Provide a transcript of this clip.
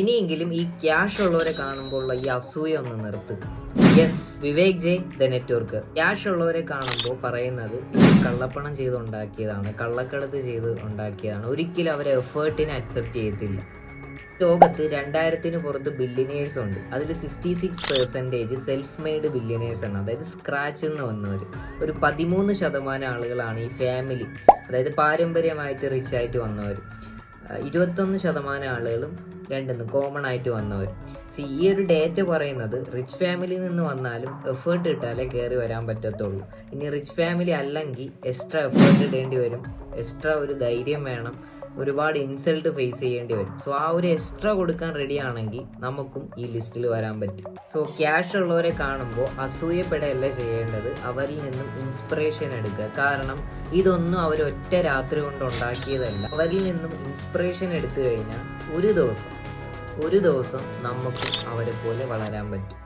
ഇനിയെങ്കിലും ഈ ക്യാഷ് ഉള്ളവരെ കാണുമ്പോൾ ഈ അസൂയ ഒന്ന് നിർത്തുക. Yes, Vivek J the network. Cash ഉള്ളവരെ കാണുമ്പോൾ പറയുന്നത് ഇത് കള്ളപ്പണം ചെയ്ത് ഉണ്ടാക്കിയതാണ്, കള്ളക്കടത്ത് ചെയ്ത് ഉണ്ടാക്കിയതാണ്. ഒരിക്കലും അവരെ എഫേർട്ടിനെ അക്സെപ്റ്റ് ചെയ്യത്തില്ല. ലോകത്ത് 2000-ന് പുറത്ത് ബില്യനേഴ്സ് ഉണ്ട്. അതിൽ 66% സെൽഫ് മെയ്ഡ് ബില്യനേഴ്സ് ആണ്, അതായത് സ്ക്രാച്ചിൽ നിന്ന് വന്നവർ. ഒരു 13% ആളുകളാണ് ഈ ഫാമിലി, അതായത് പാരമ്പര്യമായിട്ട് റിച്ച് ആയിട്ട് വന്നവർ. 21% ആളുകളും രണ്ടെന്ന് കോമൺ ആയിട്ട് വന്നവർ. ഈ ഒരു ഡേറ്റ പറയുന്നത് റിച്ച് ഫാമിലിയിൽ നിന്ന് വന്നാലും എഫേർട്ട് ഇട്ടാലേ കയറി വരാൻ പറ്റത്തുള്ളൂ. ഇനി റിച്ച് ഫാമിലി അല്ലെങ്കിൽ എക്സ്ട്രാ എഫേർട്ട് ഇടേണ്ടി വരും, എക്സ്ട്രാ ഒരു ധൈര്യം വേണം, ഒരുപാട് ഇൻസൾട്ട് ഫേസ് ചെയ്യേണ്ടി വരും. ആ ഒരു എക്സ്ട്രാ കൊടുക്കാൻ റെഡി ആണെങ്കിൽ നമുക്കും ഈ ലിസ്റ്റിൽ വരാൻ പറ്റും. ക്യാഷ് ഉള്ളവരെ കാണുമ്പോൾ അസൂയപ്പെടല്ല ചെയ്യേണ്ടത്, അവരിൽ നിന്നും ഇൻസ്പിറേഷൻ എടുക്കുക. കാരണം ഇതൊന്നും അവർ ഒറ്റ രാത്രി കൊണ്ട് ഉണ്ടാക്കിയതല്ല. അവരിൽ നിന്നും ഇൻസ്പിറേഷൻ എടുത്തു കഴിഞ്ഞാൽ ഒരു ദിവസം നമുക്കും അവരെ പോലെ വളരാൻ പറ്റും.